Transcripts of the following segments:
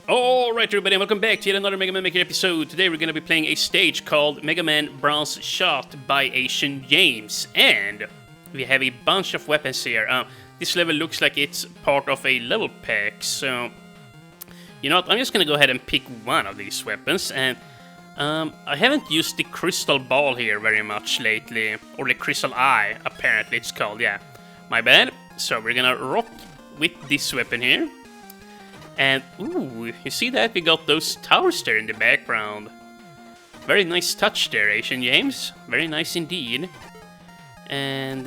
Alright everybody, and welcome back to yet another Mega Man Maker episode. Today we're going to be playing a stage called Mega Man Bronze Shot by Asian James. And we have a bunch of weapons here. This level looks like it's part of a level pack, so... You know what, I'm just going to go ahead and pick one of these weapons. And I haven't used the crystal ball here very much lately. Or the crystal eye, apparently it's called, yeah. My bad. So we're going to rock with this weapon here. And, ooh, you see that? We got those towers there in the background. Very nice touch there, Asian James. Very nice indeed. And,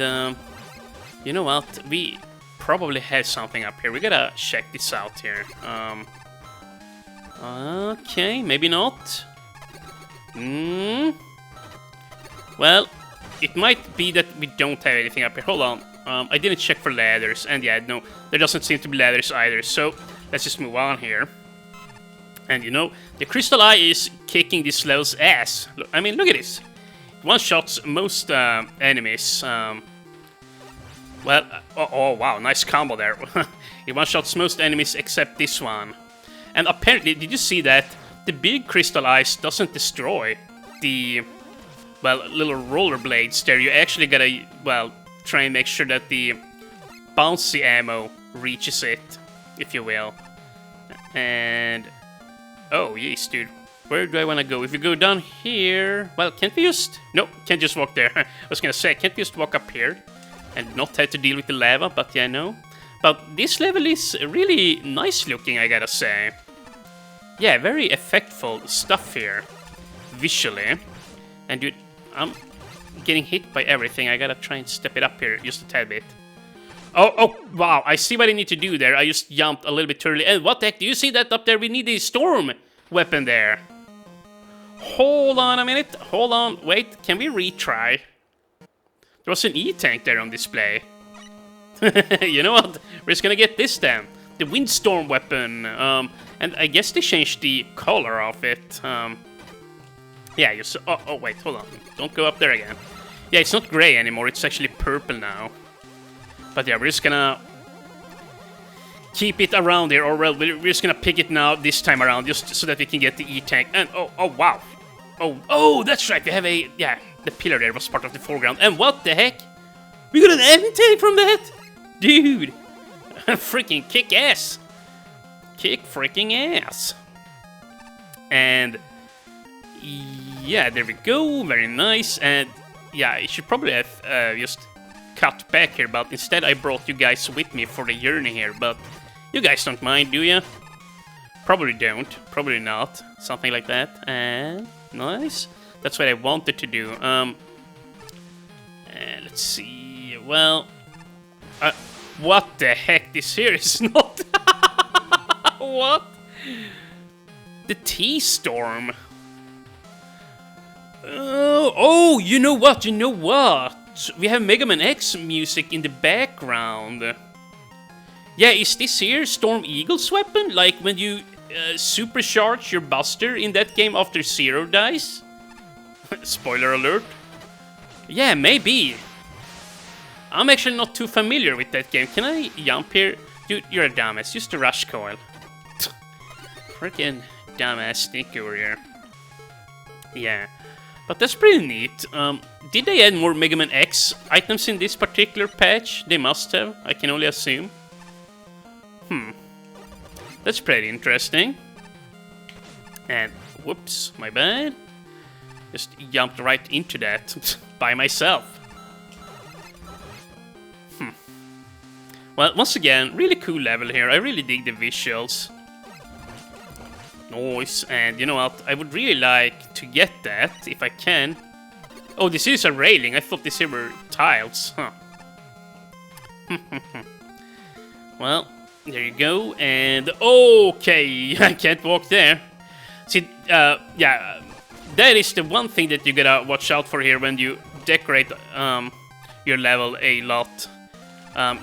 you know what? We probably have something up here. We gotta check this out here. Okay, maybe not. Well, it might be that we don't have anything up here. Hold on. I didn't check for ladders. And yeah, no, there doesn't seem to be ladders either. So... let's just move on here. And you know, the Crystal Eye is kicking this level's ass. I mean, look at this. It one-shots most enemies. Well, oh wow, nice combo there. It one-shots most enemies except this one. And apparently, did you see that? The big Crystal Eyes doesn't destroy the, well, little rollerblades there. You actually gotta, well, try and make sure that the bouncy ammo reaches it, if you will. And... oh, yes, dude. Where do I want to go? If you go down here... well, can't we just... nope, can't just walk there. I was gonna say, can't we just walk up here? And not have to deal with the lava, but yeah, no. But this level is really nice looking, I gotta say. Yeah, very effectful stuff here. Visually. And dude, I'm getting hit by everything. I gotta try and step it up here just a tad bit. Oh, wow, I see what I need to do there. I just jumped a little bit too early. And what the heck, do you see that up there? We need a storm weapon there. Hold on a minute. Hold on. Wait, can we retry? There was an E-tank there on display. You know what? We're just gonna get this then. The windstorm weapon. And I guess they changed the color of it. Yeah, you saw... oh, wait, hold on. Don't go up there again. Yeah, it's not gray anymore. It's actually purple now. But yeah, we're just gonna keep it around here, or well, we're just gonna pick it now this time around, just so that we can get the E-tank. And oh wow, oh, that's right. We have a the pillar there was part of the foreground. And what the heck? We got an M-tank from that, dude. Freaking kick ass, kick freaking ass. And yeah, there we go. Very nice. And yeah, I should probably have just cut back here, but instead I brought you guys with me for the journey here, but you guys don't mind, do you? Probably don't, probably not, something like that. And nice, that's what I wanted to do. And let's see, well, what the heck, this here is not, what? The T-Storm. Oh, you know what, we have Mega Man X music in the background. Yeah, is this here Storm Eagle's weapon? Like when you supercharge your Buster in that game after Zero dies? Spoiler alert. Yeah, maybe. I'm actually not too familiar with that game. Can I jump here? Dude, you're a dumbass. Use the rush coil. Freaking dumbass sneak over here. Yeah. But that's pretty neat. Did they add more Mega Man X items in this particular patch? They must have, I can only assume. That's pretty interesting. And, whoops, my bad. Just jumped right into that by myself. Well, once again, really cool level here. I really dig the visuals. Nice, and you know what? I would really like to get that, if I can. Oh, this is a railing. I thought these here were tiles. Huh. Well, there you go. And, okay, I can't walk there. See, yeah, that is the one thing that you gotta watch out for here when you decorate your level a lot.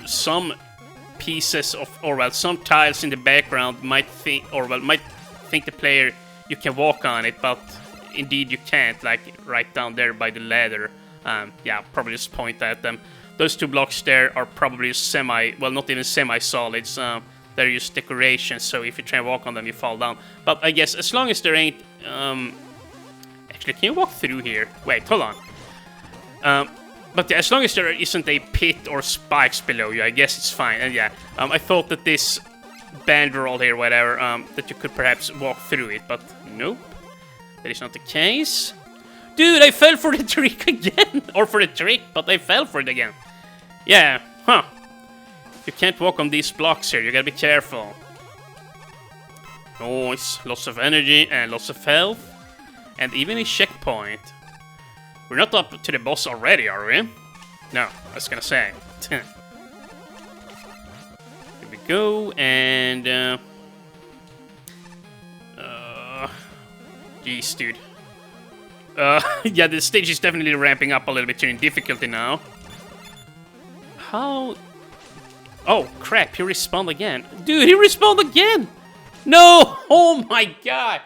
Some pieces of, or well, some tiles in the background might think, or well, might think the player you can walk on it, but indeed you can't, like right down there by the ladder. Yeah, probably just point at them. Those two blocks there are probably well, not even semi-solids. they're just decorations, so if you try and walk on them, you fall down. But I guess as long as there ain't... Actually, can you walk through here? Wait, hold on. But yeah, as long as there isn't a pit or spikes below you, I guess it's fine. And yeah, I thought that this banderole here, whatever, that you could perhaps walk through it, but nope. That is not the case. Dude, I fell for the trick again! Or for the trick, but I fell for it again. Yeah, huh. You can't walk on these blocks here, you gotta be careful. Nice, lots of energy and lots of health. And even a checkpoint. We're not up to the boss already, are we? No, I was gonna say. Here we go, and... Jeez, dude. Yeah, the stage is definitely ramping up a little bit here in difficulty now. How... Oh, crap, he respawned again. Dude, he respawned again! No! Oh my god!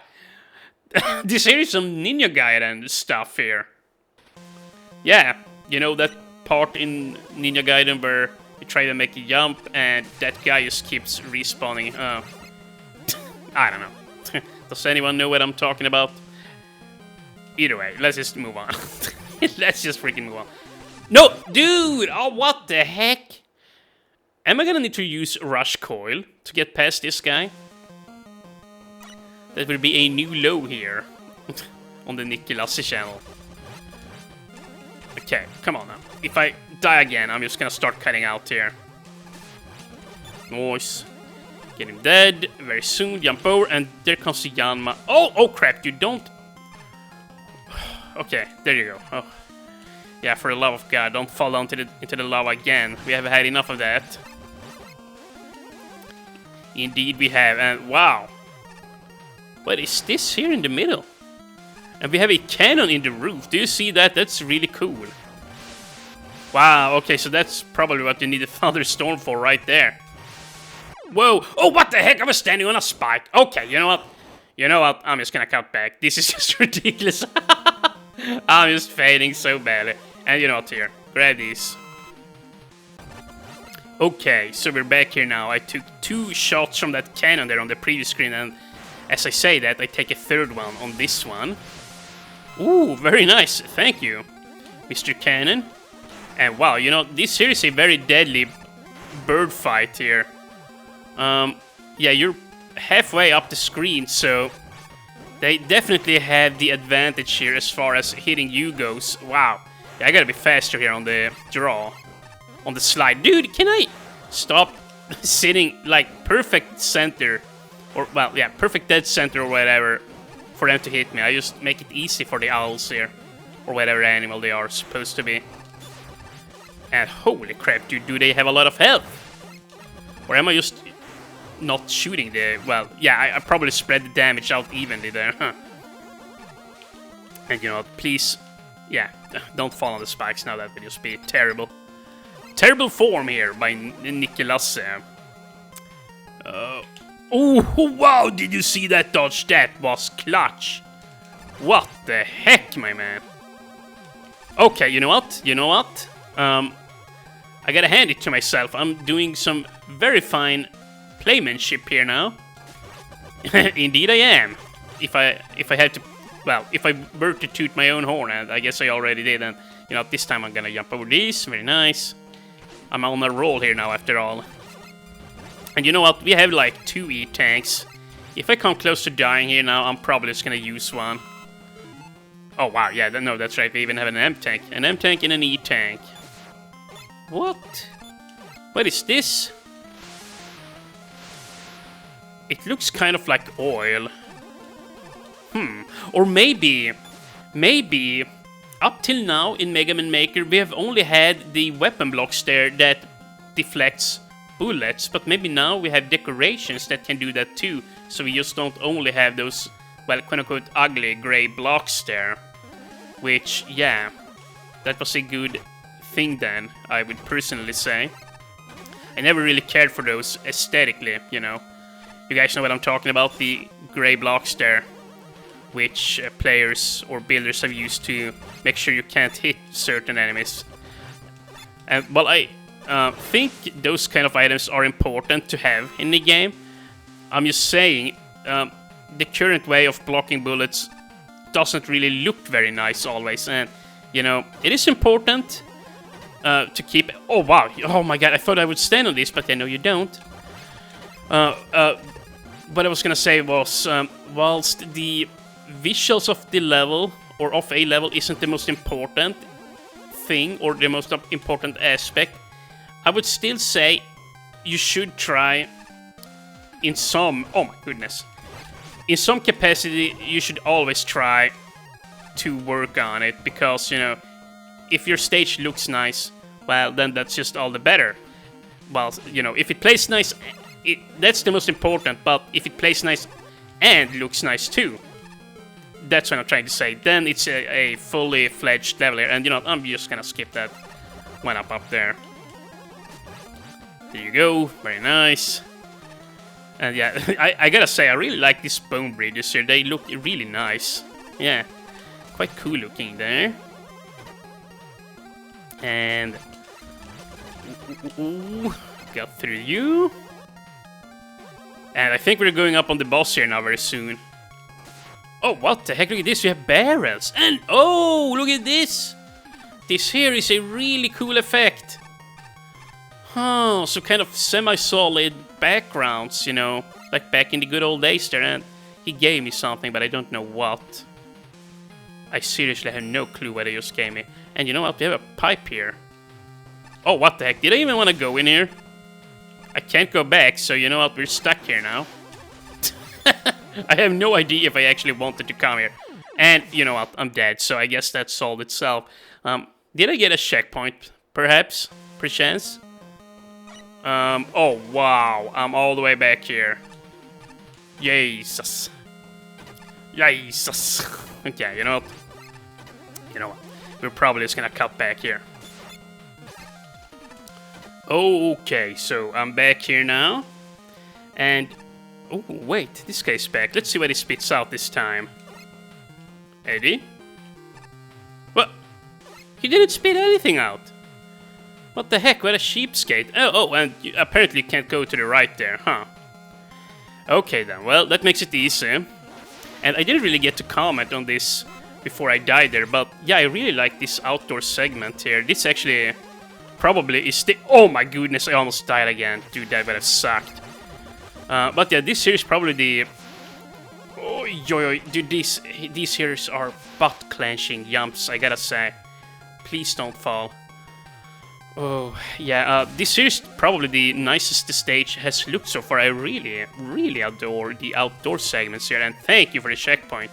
This here is some Ninja Gaiden stuff here. Yeah, you know that part in Ninja Gaiden where you try to make a jump and that guy just keeps respawning. I don't know. Does anyone know what I'm talking about? Either way, let's just move on. Let's just freaking move on. No, dude! Oh, what the heck? Am I gonna need to use Rush Coil to get past this guy? That will be a new low here on the Nickelasse channel. Okay, come on now. If I die again, I'm just gonna start cutting out here. Nice. Get him dead very soon. Jump over, and there comes the Yanma. Oh crap! You don't. Okay, there you go. Oh. Yeah, for the love of God, don't fall down into the lava again. We have had enough of that. Indeed, we have. And wow. What is this here in the middle? And we have a cannon in the roof. Do you see that? That's really cool. Wow, okay, so that's probably what you need a thunderstorm for right there. Whoa! Oh, what the heck? I was standing on a spike. Okay, you know what? You know what? I'm just gonna cut back. This is just ridiculous. I'm just fading so badly. And you know what, here. Grab these. Okay, so we're back here now. I took 2 shots from that cannon there on the previous screen, and as I say that, I take a 3rd one on this one. Ooh, very nice. Thank you, Mr. Cannon. And wow, you know, this here is a very deadly bird fight here. Yeah, you're halfway up the screen, so they definitely have the advantage here as far as hitting you goes. Wow. Yeah, I gotta be faster here on the draw. On the slide. Dude, can I stop sitting, like, perfect center? Or, well, yeah, perfect dead center or whatever for them to hit me. I just make it easy for the owls here. Or whatever animal they are supposed to be. And holy crap, dude, do they have a lot of health? Or am I just not shooting the... Well, yeah, I probably spread the damage out evenly there, huh? And you know what, please... Yeah, don't fall on the spikes now, that would just be terrible. Terrible form here by Nickelasse. Oh, wow, did you see that dodge? That was clutch. What the heck, my man? Okay, you know what? You know what? I gotta hand it to myself. I'm doing some very fine playmanship here now. Indeed I am. If I had to... Well, if I were to toot my own horn, and I guess I already did, and, you know, this time I'm gonna jump over these. Very nice. I'm on a roll here now, after all. And you know what? We have, like, 2 E-tanks. If I come close to dying here now, I'm probably just gonna use one. Oh, wow, yeah, no, that's right. We even have an M-tank. An M-tank and an E-tank. What? What is this? It looks kind of like oil. Or maybe, up till now in Mega Man Maker, we have only had the weapon blocks there that deflects bullets, but maybe now we have decorations that can do that too, so we just don't only have those, well, quote-unquote, ugly grey blocks there. Which, yeah, that was a good thing then, I would personally say. I never really cared for those aesthetically, you know. You guys know what I'm talking about, the grey blocks there, which players or builders have used to make sure you can't hit certain enemies. And, well, I think those kind of items are important to have in the game. I'm just saying, the current way of blocking bullets doesn't really look very nice always, and you know, it is important to keep. Oh wow! Oh my god! I thought I would stand on this, but I know you don't. What I was gonna say was, whilst the visuals of the level or of a level isn't the most important thing or the most important aspect, I would still say you should try in some. Oh my goodness! In some capacity, you should always try to work on it, because, you know, if your stage looks nice, well, then that's just all the better. Well, you know, if it plays nice, that's the most important, but if it plays nice and looks nice too, that's what I'm trying to say, then it's a fully fledged level here, and you know, I'm just gonna skip that one up there. There you go, very nice. And yeah, I gotta say, I really like these bone bridges here. They look really nice. Yeah, quite cool looking there. And got through you. And I think we're going up on the boss here now very soon. Oh, what the heck? Look at this. We have barrels. And oh, look at this. This here is a really cool effect. Oh, so kind of semi-solid backgrounds, you know, like back in the good old days there, and he gave me something, but I don't know what. I seriously have no clue what he just gave me. And you know what, we have a pipe here. Oh, what the heck, did I even want to go in here? I can't go back, so you know what, we're stuck here now. I have no idea if I actually wanted to come here. And you know what, I'm dead, so I guess that solved itself. Did I get a checkpoint, perhaps? Perchance? Oh wow, I'm all the way back here. Jesus. Jesus. Okay, you know what? You know what? We're probably just gonna cut back here. Okay, so I'm back here now. And... oh, wait, this guy's back. Let's see what he spits out this time. Eddie? What? He didn't spit anything out. What the heck, what a cheapskate. Oh, and you apparently can't go to the right there, huh? Okay then, well, that makes it easy. And I didn't really get to comment on this before I died there, but yeah, I really like this outdoor segment here. This actually probably is the... oh my goodness, I almost died again. Dude, that would have sucked. But yeah, this here is probably the... oh, yo, dude, these here are butt-clenching jumps, I gotta say. Please don't fall. Oh, yeah, this is probably the nicest the stage has looked so far. I really, really adore the outdoor segments here, and thank you for the checkpoint.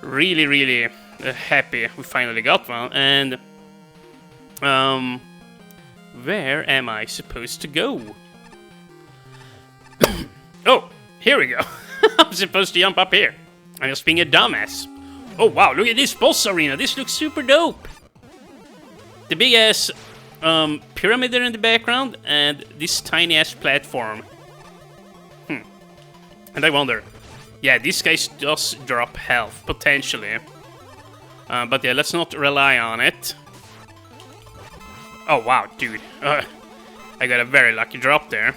Really, really happy we finally got one, and... where am I supposed to go? Oh, here we go. I'm supposed to jump up here. I'm just being a dumbass. Oh, wow, look at this boss arena. This looks super dope. The big-ass... pyramid there in the background, and this tiny-ass platform. And I wonder... yeah, this guy does drop health, potentially. But yeah, let's not rely on it. Oh, wow, dude. I got a very lucky drop there.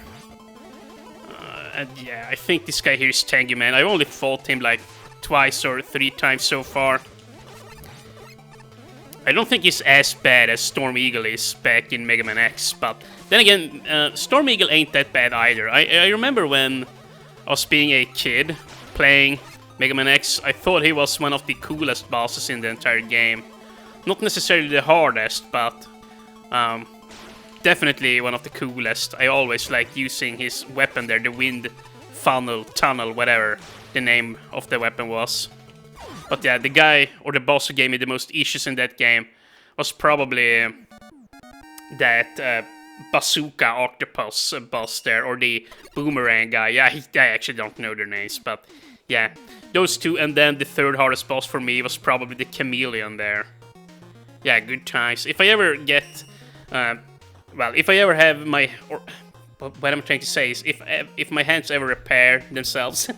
And yeah, I think this guy here is tanky, man. I've only fought him like twice or 3 times so far. I don't think he's as bad as Storm Eagle is back in M.M.M, but then again, Storm Eagle ain't that bad either. I remember when I was being a kid playing M.M.M, I thought he was one of the coolest bosses in the entire game. Not necessarily the hardest, but definitely one of the coolest. I always liked using his weapon there, the wind funnel, tunnel, whatever the name of the weapon was. But yeah, the guy, or the boss who gave me the most issues in that game was probably that bazooka octopus boss there, or the boomerang guy. Yeah, I actually don't know their names, but yeah, those two, and then the third hardest boss for me was probably the chameleon there. Yeah, good times. If I ever get, well, if I ever have my, or what I'm trying to say is, if my hands ever repair themselves,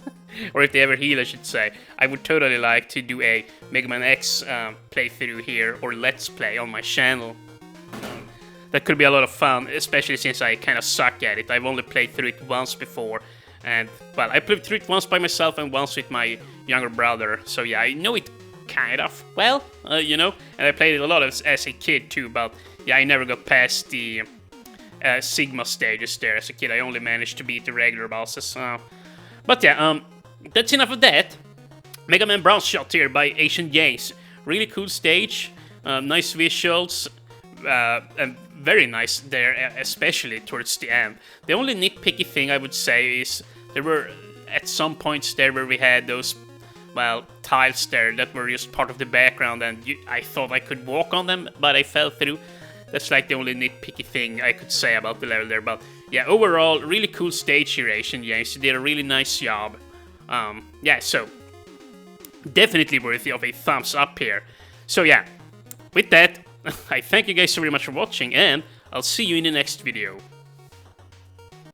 or if they ever heal, I should say, I would totally like to do a M.M X playthrough here, or Let's Play on my channel. that could be a lot of fun, especially since I kind of suck at it. I've only played through it once before, and, well, I played through it once by myself and once with my younger brother, so yeah, I know it kind of well, you know, and I played it a lot as a kid too, but yeah, I never got past the Sigma stages there as a kid. I only managed to beat the regular bosses, but yeah, that's enough of that. Mega Man Bronze Shot here by Asian Games. Really cool stage, nice visuals, and very nice there, especially towards the end. The only nitpicky thing I would say is there were at some points there where we had those, well, tiles there that were just part of the background, and I thought I could walk on them, but I fell through. That's like the only nitpicky thing I could say about the level there. But yeah, overall, really cool stage here, Asian Games. You did a really nice job. Yeah, so definitely worthy of a thumbs up here. So yeah, with that, I thank you guys so very much for watching, and I'll see you in the next video.